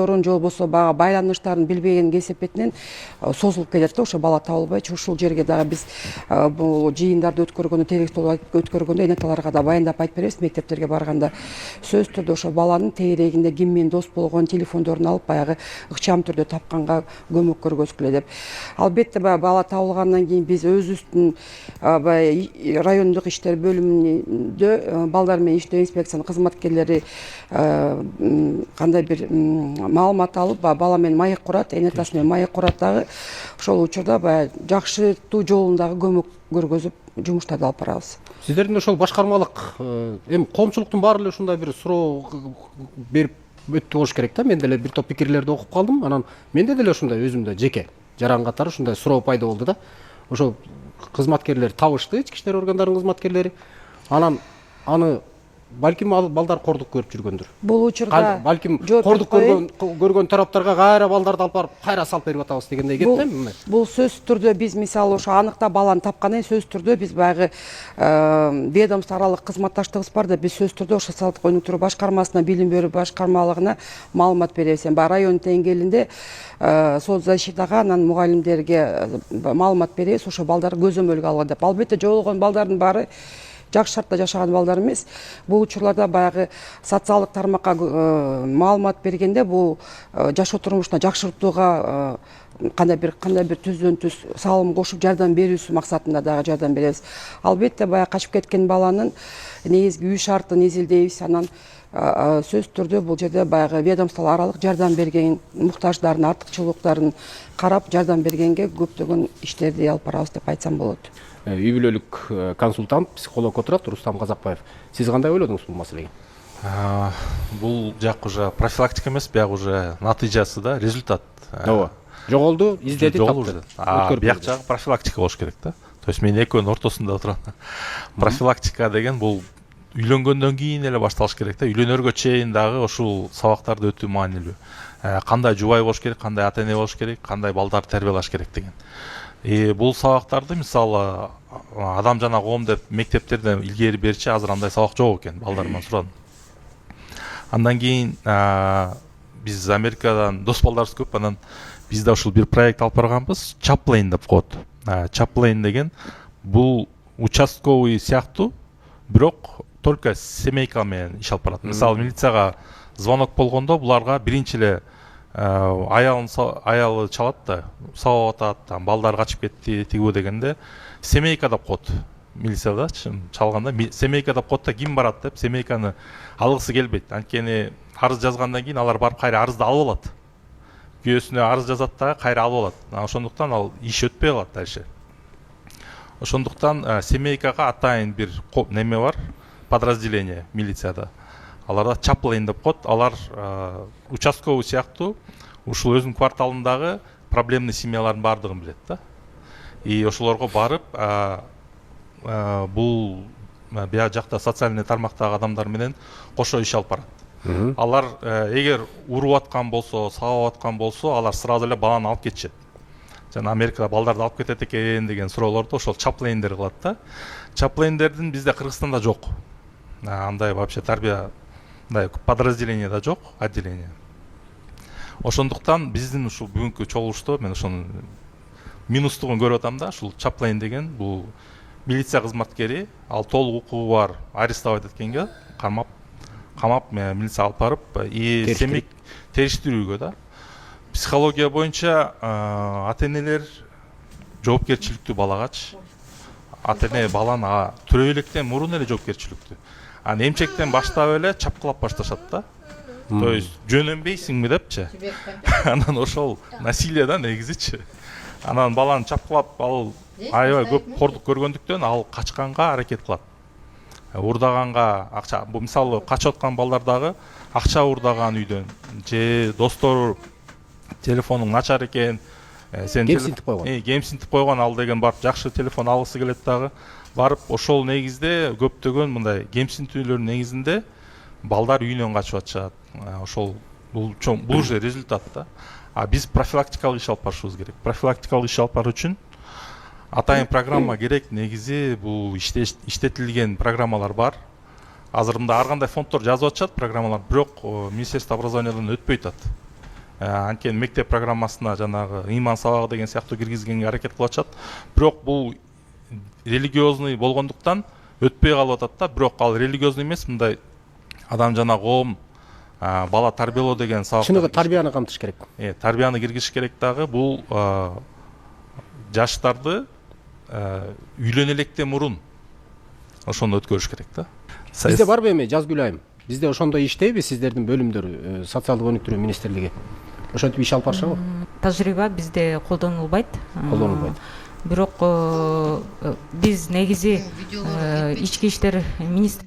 досторун же болбосо баягы байланыштарын билбеген кесепетинен созулуп келет да, ошо бала табылбайчы. Ушул жерге дагы биз бул жыйындарды өткөргөндө, терек өткөргөндө эне аталарга да баяндап айтып беребиз. Мектептерге барганда сөзсүз түрдө ошо баланын тегерегинде ким менен дос болгон телефондорун алып баягы ыкчам түрдө тапканга көмөк көргөзгүлө деп. Албетте бала табылгандан кийин биз өзүбүздүн райондук иштер бөлүмүндө балдар менен иштөө инспекциянын кызматкерлери кандай бир маалымат алып, бала менен маек курат, эне атасы менен маек курат дагы. Ошол учурда баягы жакшыртуу жолундагы көмөк көргөзүп жумуштарды алып барабыз. Сиздердин ошол башкармалык эми коомчулуктун баары эле ушундай бир суроо берип өттү болуш керек да. Мен деле бир топ пикирлерди окуп калдым. Анан менде деле ушундай өзүмдө жеке жаран катары ушундай суроо пайда болду да. Ошо кызматкерлер табышты, ички иштер органдарынын кызматкерлери. Анан аны балким балдар кордук көрүп жүргөндүр. Бул учурда балким кордук көргөн тараптарга кайра балдарды алып барып кайра салып берип атабыз дегендей кетти. Бул сөзсүз түрдө биз мисалы ошо аныкта баланы тапкандан кийин сөзсүз түрдө биз баягы ведомство аралык кызматташтыгыбыз бар да, биз сөзсүз түрдө ошо салттык өнүктүрүү башкармасына, билим берүү башкармалыгына маалымат беребиз. Баягы район деңгээлинде соцзащитага, анан мугалимдерге маалымат беребиз, ошо балдар көзөмөлгө алган деп. Албетте жоголгон балдардын баары жакшы шартта жашаган балдар эмес. Бул учурларда баягы социалдык тармакка маалымат бергенде бул жашоо турмушуна жакшыртууга кандай бир түздөн түз салым кошуп жардам берүүсү максатында дагы жардам беребиз. Албетте баягы качып кеткен баланын негизги үй шартын изилдейбиз. Анан сөзсүз түрдө бул жерде баягы ведомство аралык жардам берген муктаждарын, артыкчылыктарын карап жардам бергенге көптөгөн иштерди алып барабыз деп айтсам болот. Үй бүлөлүк консультант, психолог отурат Рустам Казакбаев. Сиз кандай ойлодуңуз бул маселеге? Бул жак уже профилактика эмес, бияк уже натыйжасы да, результат. Ооба. Жоголду, издеди, тапты. Бияк жагы профилактика болуш керек да. То есть мен экөөнүн ортосунда отурам. Профилактика деген бул үйлөнгөндөн кийин эле башталыш керек да. Үйлөнөргө чейин дагы ошол сабактарды өтүү маанилүү. Кандай жубай болуш керек, кандай ата эне болуш керек, кандай балдарды тарбиялаш керек деген. Бул сабактарды мисалы адам жана коом деп мектептерде илгери берчи азыр андай сабак жок экен, балдарымдан сурадым. Андан кийин биз Америкадан дос балдарыбыз көп, анан биз да ушул бир проект алып барганбыз, Chaplain деп коет. Chaplain деген бул участковый сыяктуу, бирок только семейка менен иш алып барат. Мисалы милицияга звонок болгондо буларга биринчи эле аялы чалат да, сабап атат, балдар качып кетти, тигүү дегенде семейка деп коет. Милицияда чалганда семейка деп коет да, ким барат деп семейканы алгысы келбейт. Анткени арыз жазгандан кийин алар барып кайра арызды алып алат. Күйөөсүнө арыз жазат да кайра алып алат. Ошондуктан ал иш өтпөй калат дальше. Ошондуктан семейкага атайын бир неме бар, подразделение милицияда. Аларда Chaplain деп коет. Алар участковый сыяктуу ушул өзүнүн кварталындагы проблемный семьялардын баардыгын билет да. И ошолорго барып бул бияк жакта социальный тармактагы адамдар менен кошо иш алып барат. Алар эгер уруп аткан болсо, сабап аткан болсо, алар сразу эле баланы алып кетишет. Жана Америкада балдарды алып кетет экен деген суроолорду ошол Chaplain'дер кылат да. Chaplain'дердин бизде Кыргызстанда жок. Андай вообще тарбия подразделение да жок, отделение. Ошондуктан биздин ушул бүгүнкү чогулушто мен ошонун минустугун көрүп атам да. Ушул Chaplain деген бул милиция кызматкери, ал толук укугу бар, арестовать эткенге, камап милиция алып барып, семей териштирүүгө да. Психология боюнча ата энелер жоопкерчиликтүү балагачы. Ата эне баланы төрө электен мурун эле жоопкерчиликтүү. Эмчектен баштап эле чапкылап башташат да. То есть жөнөнбейсиңби депчи. Анан ошол насилие да негизичи. Анан баланы чапкылап ал аябай көп кордук көргөндүктөн ал качканга аракет кылат. Урдаганга акча, бул мисалы качып аткан балдардагы акча урдаган үйдөн же достор телефонуң начар экен, сен кемсинтип койгон. Кемсинтип койгон, ал деген барып жакшы телефон алгысы келет дагы. Барып ошол негизде көптөгөн мындай кемсинтүүлөрдүн негизинде балдар үйүнөн качып атышат. Ошол бул уже результат да. Биз профилактикалык иш алып барышыбыз керек. Профилактикалык иш алып баруу үчүн атайын программа керек. Негизи бул иштетилген программалар бар. Азыр мында ар кандай фонддор жазып атышат программалар, бирок Министерство образованиядан өтпөй атат. анткени мектеп программасына жанагы ыйман сабагы деген сыяктуу киргизгенге аракет кылып атышат. Бирок бул религиозный болгондуктан өтпөй калып атат да. Бирок ал религиозный эмес, мындай адам жана коом бала тарбиялоо деген сабак. Чыныгы тарбияны камтыш керек. Тарбияны киргизиш керек дагы. Бул жаштарды үйлөнө электен мурун ошону өткөрүш керек да. Бизде барбы эми Жазгүл айым? Бизде ошондой иштейби сиздердин бөлүмдөр, социалдык өнүктүрүү министрлиги? Ошентип иш алып барышабы? Тажрыйба бизде колдонулбайт. Колдонулбайт. Бирок биз негизи ички иштер министр